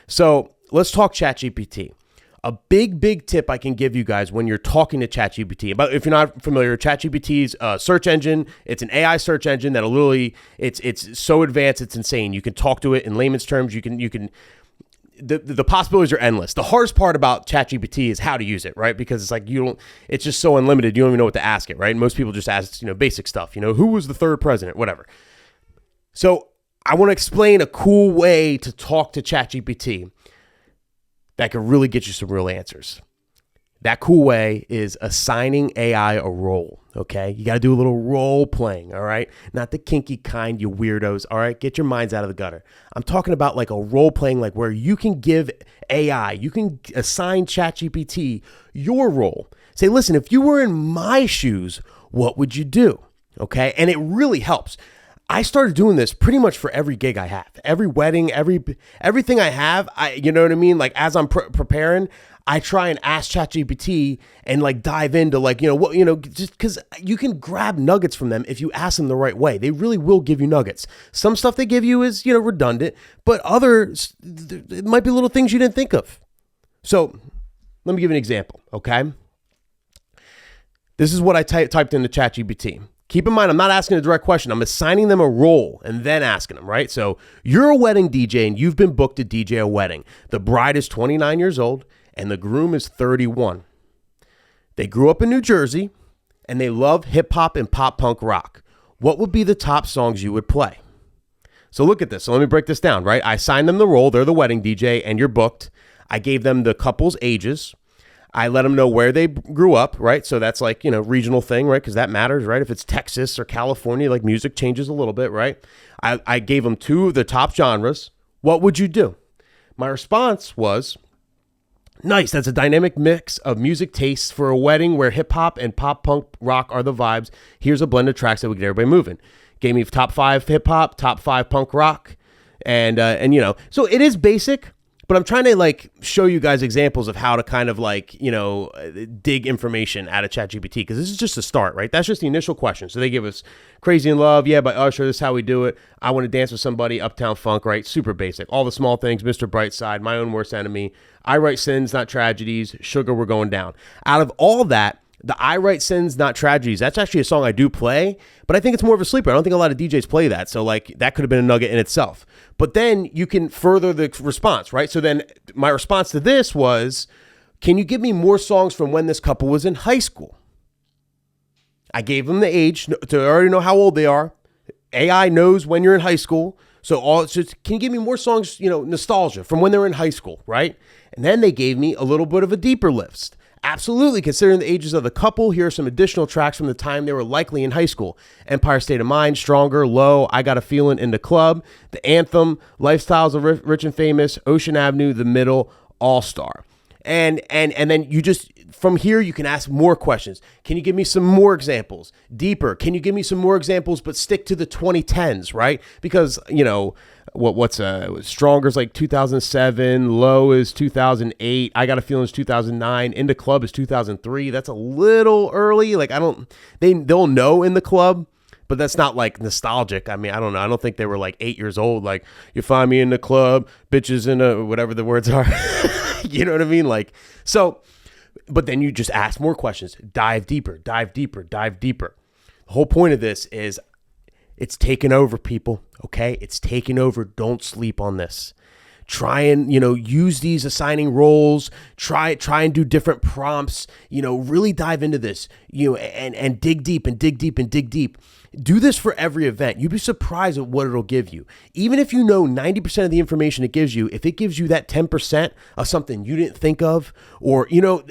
So let's talk ChatGPT. A big tip I can give you guys when you're talking to ChatGPT. But if you're not familiar, ChatGPT's search engine, it's an AI search engine that literally, it's so advanced, it's insane. You can talk to it in layman's terms. The possibilities are endless. The hardest part about ChatGPT is how to use it, right? Because it's like it's just so unlimited. You don't even know what to ask it, right? And most people just ask, basic stuff, who was the third president, whatever. So I want to explain a cool way to talk to ChatGPT that could really get you some real answers. That cool way is assigning AI a role, okay? You got to do a little role playing, all right? Not the kinky kind, you weirdos, all right? Get your minds out of the gutter. I'm talking about like a role playing, like where you can give AI, you can assign ChatGPT your role. Say, listen, if you were in my shoes, what would you do, okay? And it really helps. I started doing this pretty much for every gig I have, every wedding, everything I have. You know what I mean? Like as I'm preparing, I try and ask ChatGPT and like dive into like, just because you can grab nuggets from them if you ask them the right way. They really will give you nuggets. Some stuff they give you is, redundant, but others, it might be little things you didn't think of. So let me give you an example, okay? This is what I typed into ChatGPT. Keep in mind, I'm not asking a direct question. I'm assigning them a role and then asking them, right? So you're a wedding DJ and you've been booked to DJ a wedding. The bride is 29 years old and the groom is 31. They grew up in New Jersey and they love hip hop and pop punk rock. What would be the top songs you would play? So look at this. So let me break this down, right? I assigned them the role. They're the wedding DJ and you're booked. I gave them the couple's ages. I let them know where they grew up, right? So that's like, regional thing, right? Because that matters, right? If it's Texas or California, like music changes a little bit, right? I gave them two of the top genres. What would you do? My response was, nice. That's a dynamic mix of music tastes for a wedding where hip hop and pop punk rock are the vibes. Here's a blend of tracks that would get everybody moving. Gave me top 5 hip hop, top 5 punk rock. And so it is basic. But I'm trying to like show you guys examples of how to kind of like, dig information out of ChatGPT because this is just a start, right? That's just the initial question. So they give us Crazy in Love, yeah, by Usher, this is how we do it. I Want to Dance with Somebody, Uptown Funk, right? Super basic. All the Small Things, Mr. Brightside, My Own Worst Enemy, I Write Sins, Not Tragedies, Sugar, We're Going Down. Out of all that, the I Write Sins, Not Tragedies, that's actually a song I do play, but I think it's more of a sleeper. I don't think a lot of DJs play that. So like that could have been a nugget in itself. But then you can further the response, right? So then my response to this was, can you give me more songs from when this couple was in high school? I gave them the age to already know how old they are. AI knows when you're in high school. So can you give me more songs, nostalgia from when they were in high school, right? And then they gave me a little bit of a deeper list. Absolutely, considering the ages of the couple, here are some additional tracks from the time they were likely in high school. Empire State of Mind, Stronger, Low, I Got a Feeling, In the Club, The Anthem, Lifestyles of Rich and Famous, Ocean Avenue, The Middle, All-Star. And then you just, from here, you can ask more questions. Can you give me some more examples? Deeper. Can you give me some more examples, but stick to the 2010s, right? Because, what's Stronger's like 2007, Low is 2008, I Got a Feeling is 2009, In the Club is 2003. That's a little early. Like they'll know In the Club, but that's not like nostalgic. I mean, I don't know. I don't think they were like 8 years old. Like you find me in the club, bitches in a whatever the words are. You know what I mean? Like so. But then you just ask more questions. Dive deeper. Dive deeper. Dive deeper. The whole point of this is it's taken over, people. Okay, it's taken over. Don't sleep on this. Try and use these assigning roles. Try and do different prompts. Really dive into this. And dig deep and dig deep and dig deep. Do this for every event. You'd be surprised at what it'll give you. Even if 90% of the information it gives you, if it gives you that 10% of something you didn't think of, or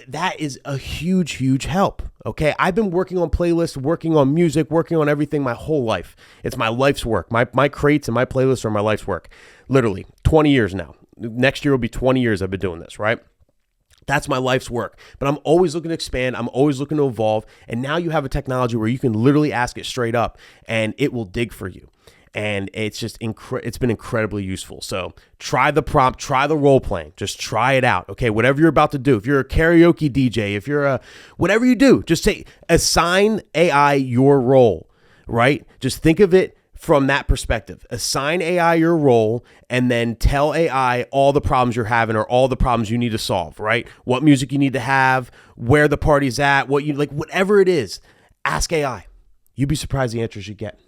that is a huge, huge help. Okay, I've been working on playlists, working on music, working on everything my whole life. It's my life's work. My crates and my playlists are my life's work. Literally 20 years now. Next year will be 20 years I've been doing this, right? That's my life's work. But I'm always looking to expand. I'm always looking to evolve. And now you have a technology where you can literally ask it straight up and it will dig for you. And it's just it's been incredibly useful. So try the prompt, try the role playing, just try it out. Okay, whatever you're about to do. If you're a karaoke DJ, if you're whatever you do, just assign AI your role, right? Just think of it from that perspective. Assign AI your role and then tell AI all the problems you're having or all the problems you need to solve, right? What music you need to have, where the party's at, what you like, whatever it is, ask AI. You'd be surprised the answers you get.